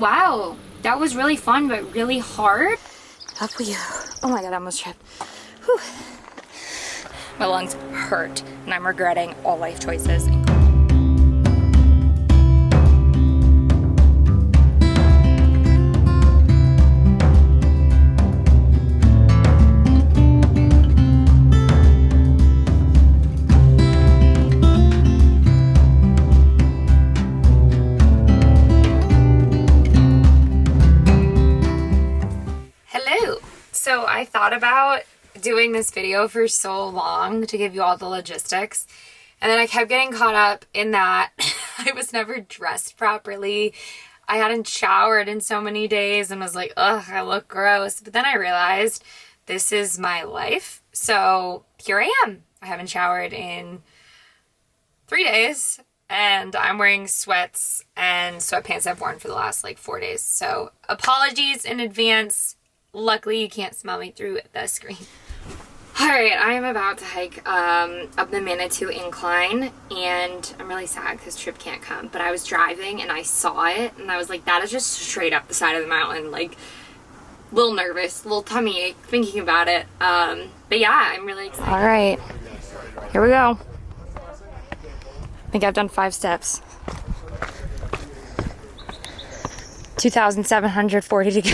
Wow, that was really fun, but really hard. Up we go. Oh my God, I almost tripped. Whew. My lungs hurt, and I'm regretting all life choices. So I thought about doing this video for so long to give you all the logistics, and then I kept getting caught up in that I was never dressed properly. I hadn't showered in so many days and was like, ugh, I look gross. But then I realized this is my life. So here I am. I haven't showered in 3 days, and I'm wearing sweats and sweatpants I've worn for the last like 4 days. So apologies in advance. Luckily, you can't smell me through the screen. Alright, I am about to hike up the Manitou Incline, and I'm really sad because Tripp can't come, but I was driving and I saw it, and I was like, that is just straight up the side of the mountain, like, a little nervous, a little tummy ache thinking about it, but yeah, I'm really excited. Alright, here we go. I think I've done 5 steps. 2,740 to go.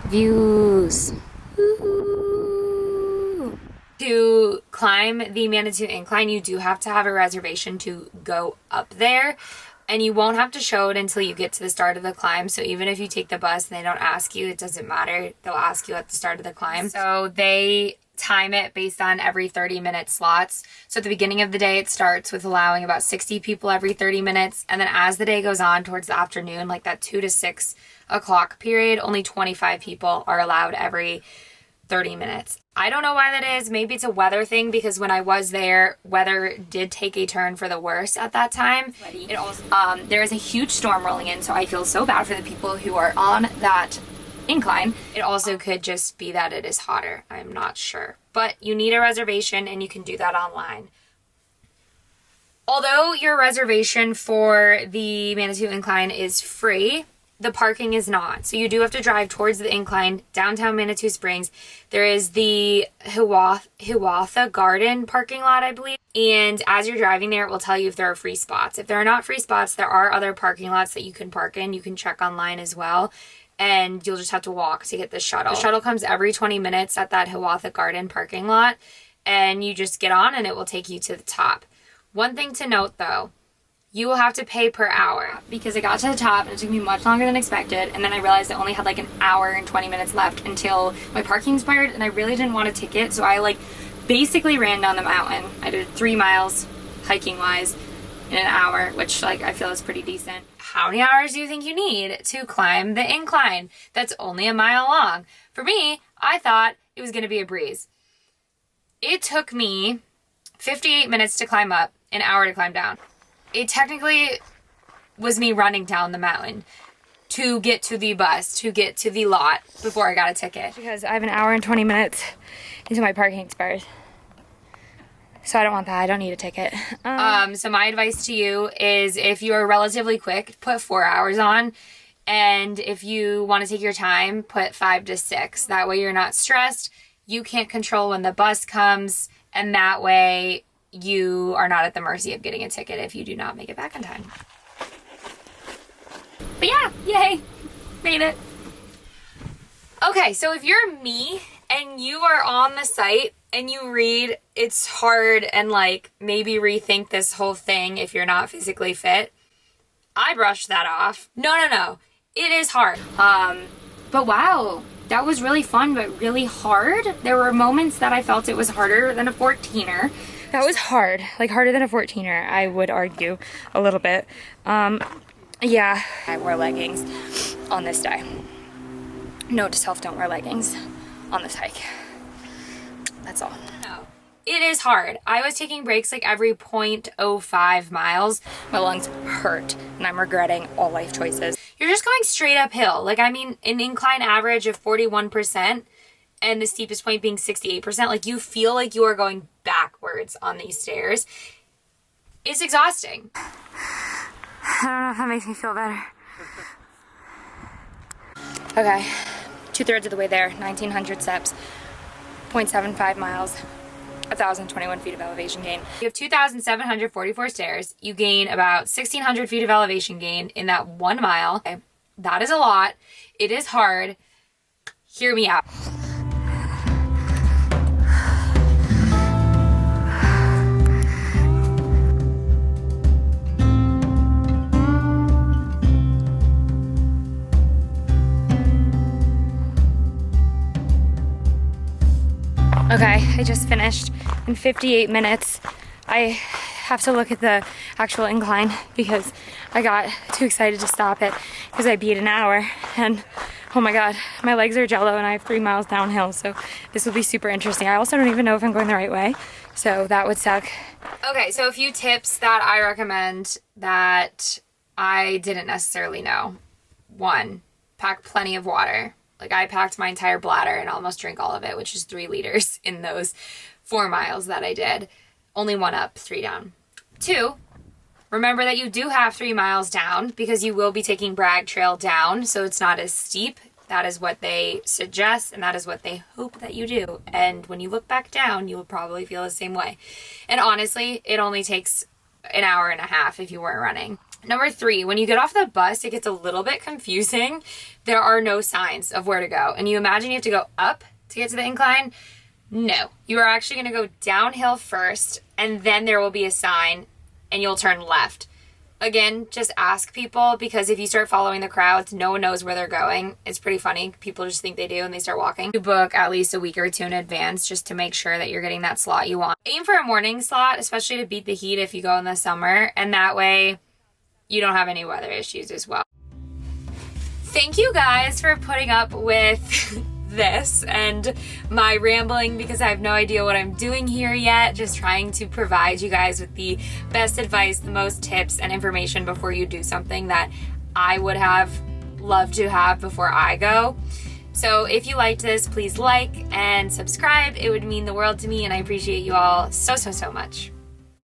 Views. Ooh. To climb the Manitou Incline, you do have to have a reservation to go up there, and you won't have to show it until you get to the start of the climb. So even if you take the bus and they don't ask you, it doesn't matter. They'll ask you at the start of the climb. So they time it based on every 30-minute slots. So at the beginning of the day, it starts with allowing about 60 people every 30 minutes. And then as the day goes on towards the afternoon, like that 2 to 6 o'clock period, only 25 people are allowed every 30 minutes. I don't know why that is. Maybe it's a weather thing, because when I was there, weather did take a turn for the worse at that time. It also, there is a huge storm rolling in, so I feel so bad for the people who are on that incline. It also could just be that it is hotter. I'm not sure. But you need a reservation, and you can do that online. Although your reservation for the Manitou Incline is free, the parking is not. So you do have to drive towards the incline, downtown Manitou Springs. There is the Hiawatha Garden parking lot, I believe. And as you're driving there, it will tell you if there are free spots. If there are not free spots, there are other parking lots that you can park in. You can check online as well. And you'll just have to walk to get the shuttle. The shuttle comes every 20 minutes at that Hiawatha Garden parking lot. And you just get on and it will take you to the top. One thing to note though, you will have to pay per hour, because I got to the top and it took me much longer than expected, and then I realized I only had like an hour and 20 minutes left until my parking expired, and I really didn't want a ticket, so I like basically ran down the mountain. I did 3 miles hiking wise in an hour, which like I feel is pretty decent. How many hours do you think you need to climb the incline that's only a mile long? For me, I thought it was gonna be a breeze. It took me 58 minutes to climb up, an hour to climb down. It technically was me running down the mountain to get to the bus, to get to the lot before I got a ticket. Because I have an hour and 20 minutes until my parking expires. So I don't want that. I don't need a ticket. So my advice to you is, if you are relatively quick, put 4 hours on. And if you want to take your time, put 5 to 6. That way you're not stressed. You can't control when the bus comes. And that way you are not at the mercy of getting a ticket if you do not make it back in time. But yeah, yay, made it. Okay, so if you're me and you are on the site and you read it's hard and like maybe rethink this whole thing if you're not physically fit, I brushed that off. No, it is hard. But wow, that was really fun but really hard. There were moments that I felt it was harder than a 14er. That was hard, like harder than a 14er, I would argue a little bit. Yeah, I wore leggings on this day. Note to self, don't wear leggings on this hike. That's all. No, it is hard. I was taking breaks like every 0.05 miles. My lungs hurt, and I'm regretting all life choices. You're just going straight uphill. Like, I mean, an incline average of 41%. And the steepest point being 68%, like you feel like you are going backwards on these stairs. It's exhausting. I don't know if that makes me feel better. Okay, 2/3 of the way there, 1,900 steps, 0.75 miles, 1,021 feet of elevation gain. You have 2,744 stairs. You gain about 1,600 feet of elevation gain in that 1 mile. Okay, that is a lot. It is hard. Hear me out. Okay, I just finished in 58 minutes. I have to look at the actual incline because I got too excited to stop it because I beat an hour, and oh my god, my legs are jello and I have 3 miles downhill, so this will be super interesting. I also don't even know if I'm going the right way, so that would suck. Okay, so a few tips that I recommend that I didn't necessarily know. 1, pack plenty of water. Like, I packed my entire bladder and almost drank all of it, which is 3 liters in those 4 miles that I did. Only 1 up, 3 down. 2, remember that you do have 3 miles down because you will be taking Bragg Trail down, so it's not as steep. That is what they suggest, and that is what they hope that you do. And when you look back down, you will probably feel the same way. And honestly, it only takes an hour and a half if you weren't running. Number 3, when you get off the bus, it gets a little bit confusing. There are no signs of where to go. And you imagine you have to go up to get to the incline. No, you are actually going to go downhill first, and then there will be a sign, and you'll turn left. Again, just ask people, because if you start following the crowds, no one knows where they're going. It's pretty funny. People just think they do, and they start walking. You book at least a week or 2 in advance just to make sure that you're getting that slot you want. Aim for a morning slot, especially to beat the heat if you go in the summer, and that way you don't have any weather issues as well. Thank you guys for putting up with this and my rambling, because I have no idea what I'm doing here yet. Just trying to provide you guys with the best advice, the most tips and information before you do something that I would have loved to have before I go. So if you liked this, please like and subscribe. It would mean the world to me, and I appreciate you all so much.